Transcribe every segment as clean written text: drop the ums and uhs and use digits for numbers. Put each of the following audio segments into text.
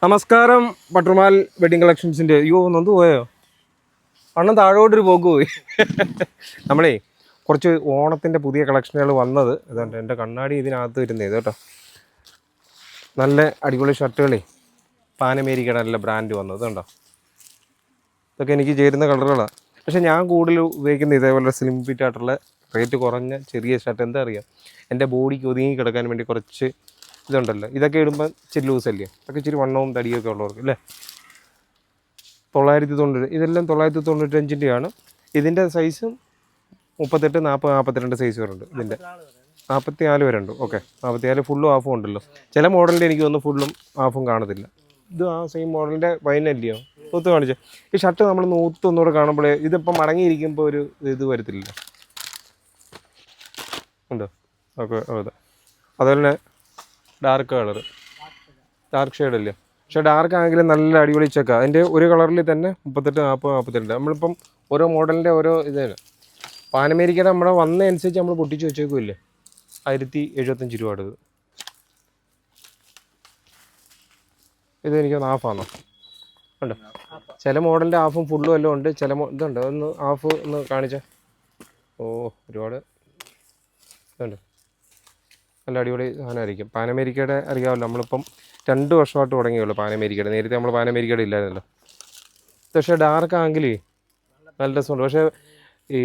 നമസ്കാരം. ബട്ടർമാൽ വെഡിങ് കളക്ഷൻസിൻ്റെ നൊന്ത് പോയോ അണ്ണൻ താഴോട്ടൊരു പോക്ക് പോയി. നമ്മളേ കുറച്ച് ഓണത്തിൻ്റെ പുതിയ കളക്ഷനുകൾ വന്നത് അതുകൊണ്ട് എൻ്റെ കണ്ണാടി ഇതിനകത്ത് വരുന്നത് കേട്ടോ. നല്ല അടിപൊളി ഷർട്ടുകളേ പാനമേരിക്കയുടെ നല്ല ബ്രാൻഡ് വന്നത് കണ്ടോ. ഇതൊക്കെ എനിക്ക് ചേരുന്ന കളറുകളാണ്. പക്ഷേ ഞാൻ കൂടുതൽ ഉപയോഗിക്കുന്ന ഇതേപോലെ സ്ലിം ഫിറ്റ് ആയിട്ടുള്ള റേറ്റ് കുറഞ്ഞ ചെറിയ ഷർട്ട്. എന്താ അറിയാം, എൻ്റെ ബോഡിക്ക് ഒതുങ്ങി കിടക്കാൻ വേണ്ടി കുറച്ച് ഇതുണ്ടല്ലോ. ഇതൊക്കെ ഇടുമ്പോൾ ഇച്ചിരി ലൂസല്ലേ, അതൊക്കെ ഇച്ചിരി വണ്ണവും തടിയൊക്കെ ഉള്ളവർക്ക് അല്ലേ. 990 ഇതെല്ലാം 995-ൻ്റെയാണ്. ഇതിൻ്റെ സൈസും 38, 40, 42 സൈസ് വരുന്നുണ്ട്. ഇതിൻ്റെ 44 വരെ ഉണ്ട്. ഓക്കെ, 44 ഫുള്ളും ഹാഫും ഉണ്ടല്ലോ. ചില മോഡലിൻ്റെ എനിക്ക് തോന്നുന്നു ഫുള്ളും ഹാഫും കാണത്തില്ല. ഇത് ആ സെയിം മോഡലിൻ്റെ വൈനല്ലയോ നൂത്ത് കാണിച്ചത്. ഈ ഷർട്ട് നമ്മൾ നൂത്ത് ഒന്നുകൂടെ കാണുമ്പോഴേ ഇതിപ്പം മടങ്ങിയിരിക്കുമ്പോൾ ഒരു ഇത് വരത്തില്ല. ഉണ്ടോ? ഓക്കെ, അതെ. അതുപോലെ തന്നെ ഡാർക്ക് കളർ, ഡാർക്ക് ഷെയ്ഡല്ലേ. പക്ഷേ ഡാർക്ക് ആണെങ്കിലും നല്ല അടിപൊളി ചെക്കാണ്. അതിൻ്റെ ഒരു കളറിൽ തന്നെ 38, 40, 42. നമ്മളിപ്പം ഓരോ മോഡലിൻ്റെ ഓരോ ഇതാണ്. പാനമേരിക്കയുടെ നമ്മുടെ വന്നതനുസരിച്ച് നമ്മൾ പൊട്ടിച്ച് വെച്ചേക്കുമല്ലേ. 1075 രൂപ അടുത്ത്. ഇതെനിക്കൊന്ന് ഹാഫാണോ ഉണ്ട്. ചില മോഡലിൻ്റെ ഹാഫും ഫുള്ളും എല്ലാം ഉണ്ട്. ചില ഇതുണ്ട്, ഒന്ന് ഹാഫ് ഒന്ന് കാണിച്ചാൽ. ഓ, ഒരുപാട് ഇതുണ്ട്. നല്ല അടിപൊളി സാധനമായിരിക്കും. പാനമേരിക്കയുടെ അറിയാമല്ലോ, നമ്മളിപ്പം 2 വർഷമായിട്ട് തുടങ്ങിയുള്ളൂ പാനമേരിക്കയുടെ. നേരത്തെ നമ്മൾ പാനമേരിക്കയുടെ ഇല്ലായിരുന്നല്ലോ. പക്ഷേ ഡാർക്ക് ആണെങ്കിൽ നല്ല രസമുണ്ട്. പക്ഷേ ഈ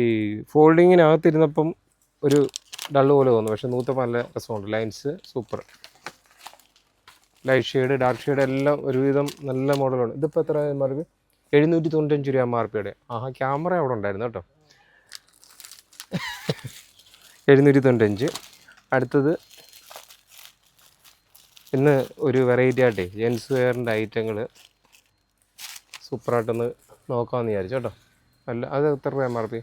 ഫോൾഡിങ്ങിനകത്തിരുന്നപ്പം ഒരു ഡള്ള് പോലെ തോന്നുന്നു. പക്ഷേ നൂറ്റപ്പം നല്ല രസമുണ്ട്. Lines super. Light shade, dark shade എല്ലാം ഒരുവിധം നല്ല മോഡലുണ്ട്. ഇതിപ്പോൾ എത്ര മാർക്ക്? 795 രൂപ MRP. ക്യാമറ അവിടെ ഉണ്ടായിരുന്നു കേട്ടോ. 795. അടുത്തത് ഇന്ന് ഒരു വെറൈറ്റി ആയിട്ടേ ജെൻസ് വെയറിൻ്റെ ഐറ്റങ്ങൾ സൂപ്പറായിട്ടൊന്ന് നോക്കാമെന്ന് വിചാരിച്ചു കേട്ടോ. അല്ല, അത് എത്ര രൂപ MRP?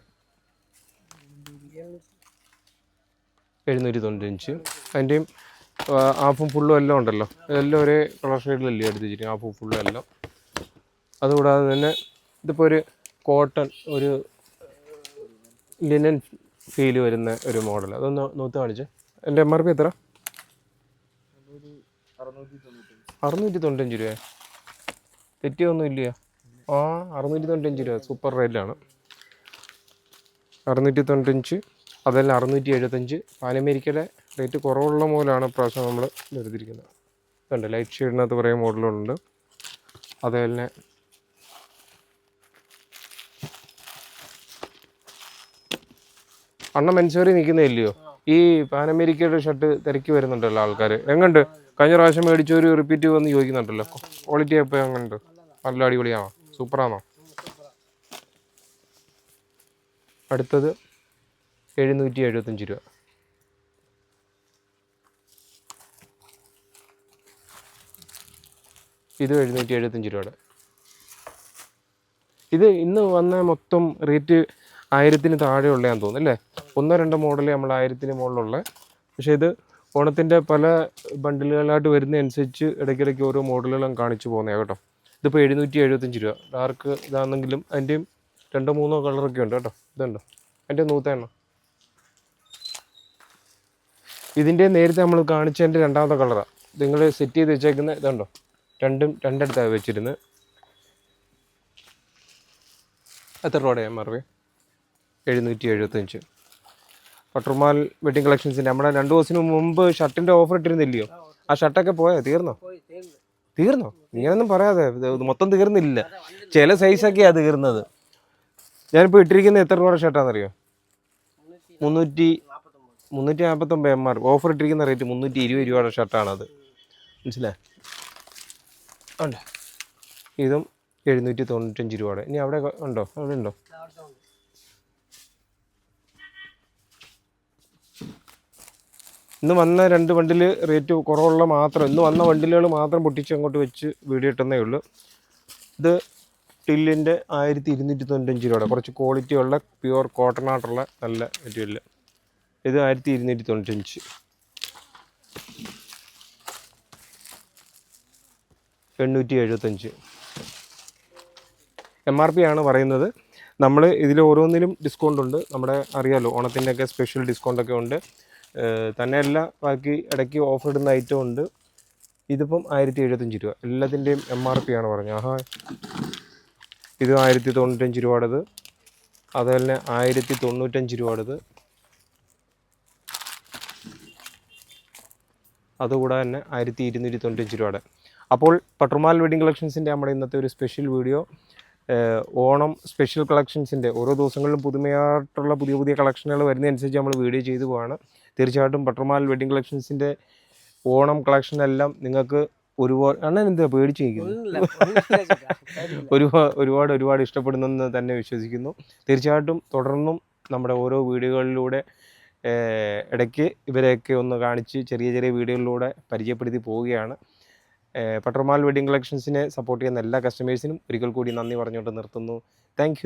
795. അതിൻ്റെയും ഹാഫും ഫുള്ളും എല്ലാം ഉണ്ടല്ലോ. എല്ലാം ഒരേ കളർ ഷെയ്ഡിലല്ലേ എടുത്ത് വെച്ചിട്ട്, ഹാഫും ഫുള്ളും എല്ലാം. അതുകൂടാതെ തന്നെ ഇതിപ്പോൾ ഒരു കോട്ടൺ, ഒരു ലിനൻ ഫീൽ വരുന്ന ഒരു മോഡൽ. അതൊന്ന് നോത്ത് കാണിച്ച്. എൻ്റെ MRP എത്ര? 695 രൂപ. തെറ്റിയൊന്നും ഇല്ല. 695 രൂപ. സൂപ്പർ റേറ്റാണ്. 695. അതെല്ലാം 675. പാനമേരിക്കയുടെ റേറ്റ് കുറവുള്ള മോഡലാണ് പ്രാവശ്യം നമ്മൾ എടുത്തിരിക്കുന്നത്. ഇതുണ്ട്, ലൈറ്റ് ഷെയ്ഡിനകത്ത് കുറേ മോഡലുകളുണ്ട്. അതുപോലെ തന്നെ അണ്ണ മെൻസോറി നിൽക്കുന്നില്ലയോ. ഈ പാനമേരിക്കയുടെ ഷർട്ട് തിരക്കി വരുന്നുണ്ടല്ലോ ആൾക്കാർ. എങ്ങുണ്ട്? കഴിഞ്ഞ പ്രാവശ്യം മേടിച്ചൊരു റിപ്പീറ്റ് വന്ന് ചോദിക്കുന്നുണ്ടല്ലോ. ക്വാളിറ്റി എപ്പോൾ എങ്ങനെയുണ്ട്? നല്ല അടിപൊളിയാണോ? സൂപ്പറാണോ? അടുത്തത് 775 രൂപ. ഇത് 775 രൂപയുടെ. ഇത് ഇന്ന് വന്ന മൊത്തം റേറ്റ് 1000-ന് താഴെ ഉള്ളതാന്ന് തോന്നുന്നു അല്ലേ. 1-2 മോഡൽ നമ്മൾ 1000-ന് മുകളിലുള്ള. പക്ഷേ ഇത് ഓണത്തിൻ്റെ പല ബണ്ടിലുകളായിട്ട് വരുന്നതനുസരിച്ച് ഇടയ്ക്കിടയ്ക്ക് ഓരോ മോഡലുകളും കാണിച്ചു പോകുന്നതാണ് കേട്ടോ. ഇതിപ്പോൾ 775 രൂപ. ഡാർക്ക് ഇതാണെങ്കിലും അതിൻ്റെയും 2-3 കളറൊക്കെ ഉണ്ട് കേട്ടോ. ഇതുണ്ടോ അതിൻ്റെ നൂറ്റെണ്ണം. ഇതിൻ്റെ നേരത്തെ നമ്മൾ കാണിച്ചതിൻ്റെ രണ്ടാമത്തെ കളറാണ്. നിങ്ങൾ സെറ്റ് ചെയ്ത് വെച്ചേക്കുന്ന ഇതുണ്ടോ. രണ്ടിടത്താണ് വെച്ചിരുന്നത്. എത്ര രൂപയുടെ MRP? 775. ബട്ടർമാൽ വെഡിങ് കളക്ഷൻസിൻ്റെ നമ്മുടെ 2 ദിവസത്തിന് മുമ്പ് ഷർട്ടിൻ്റെ ഓഫർ ഇട്ടിരുന്നില്ലയോ. ആ ഷർട്ടൊക്കെ പോയോ? തീർന്നോ? ഇങ്ങനെയൊന്നും പറയാതെ. മൊത്തം തീർന്നില്ല. ചില സൈസൊക്കെയാണ് തീർന്നത്. ഞാനിപ്പോൾ ഇട്ടിരിക്കുന്നത് എത്ര രൂപയുടെ ഷർട്ടാണെന്നറിയോ? 349 MRP. ഓഫർ ഇട്ടിരിക്കുന്ന റേറ്റ് 320 രൂപയുടെ ഷർട്ടാണത്. മനസ്സിലായി? ഉണ്ട്. ഇതും 795 രൂപയുടെ. ഇനി അവിടെ ഉണ്ടോ? അവിടെ ഉണ്ടോ? ഇന്ന് വന്ന 2 ബണ്ടിൽ റേറ്റ് കുറവുള്ള മാത്രം, ഇന്ന് വന്ന ബണ്ടിലുകൾ മാത്രം പൊട്ടിച്ച് അങ്ങോട്ട് വെച്ച് വീഡിയോ ഇട്ടുന്നേ ഉള്ളൂ. ഇത് ടില്ലിൻ്റെ 1295 രൂപയുടെ കുറച്ച് ക്വാളിറ്റി ഉള്ള പ്യുവർ കോട്ടൺ ആയിട്ടുള്ള നല്ല മെറ്റീരിയൽ. ഇത് 1295. 875 MRP ആണ് പറയുന്നത്. നമ്മൾ ഇതിൽ ഓരോന്നിലും ഡിസ്കൗണ്ട് ഉണ്ട്. നമ്മുടെ അറിയാമല്ലോ, ഓണത്തിൻ്റെയൊക്കെ സ്പെഷ്യൽ ഡിസ്കൗണ്ടൊക്കെ ഉണ്ട്. തന്നെയല്ല, ബാക്കി ഇടയ്ക്ക് ഓഫർ ഇടുന്ന ഐറ്റം ഉണ്ട്. ഇതിപ്പം 1075 രൂപ. എല്ലാത്തിൻ്റെയും MRP ആണ് പറഞ്ഞത്. ആഹാ, ഇത് 1095 രൂപയുടേത്, അതുപോലെ 1095 രൂപയുടേത്, അതുകൂടാതെ തന്നെ 1295 രൂപയുടെ. അപ്പോൾ പട്രുമാൽ വെഡിങ് കളക്ഷൻസിൻ്റെ നമ്മുടെ ഇന്നത്തെ ഒരു സ്പെഷ്യൽ വീഡിയോ, ഓണം സ്പെഷ്യൽ കളക്ഷൻസിൻ്റെ ഓരോ ദിവസങ്ങളിലും പുതുമയായിട്ടുള്ള പുതിയ പുതിയ കളക്ഷനുകൾ വരുന്നതനുസരിച്ച് നമ്മൾ വീഡിയോ ചെയ്തു പോവാണ്. തീർച്ചയായിട്ടും പട്രുമാൽ വെഡിങ് കളക്ഷൻസിൻ്റെ ഓണം കളക്ഷനെല്ലാം നിങ്ങൾക്ക് ഒരുപാട് എന്താ പേടിച്ചിരിക്കുന്നു ഒരുപാട് ഇഷ്ടപ്പെടുന്നെന്ന് തന്നെ വിശ്വസിക്കുന്നു. തീർച്ചയായിട്ടും തുടർന്നും നമ്മുടെ ഓരോ വീഡിയോകളിലൂടെ ഇടയ്ക്ക് ഇവരെയൊക്കെ ഒന്ന് കാണിച്ച് ചെറിയ ചെറിയ വീഡിയോകളിലൂടെ പരിചയപ്പെടുത്തി പോവുകയാണ്. പട്രുമാൽ വെഡിങ് കളക്ഷൻസിനെ സപ്പോർട്ട് ചെയ്യുന്ന എല്ലാ കസ്റ്റമേഴ്സിനും ഒരിക്കൽ കൂടി നന്ദി പറഞ്ഞുകൊണ്ട് നിർത്തുന്നു. താങ്ക്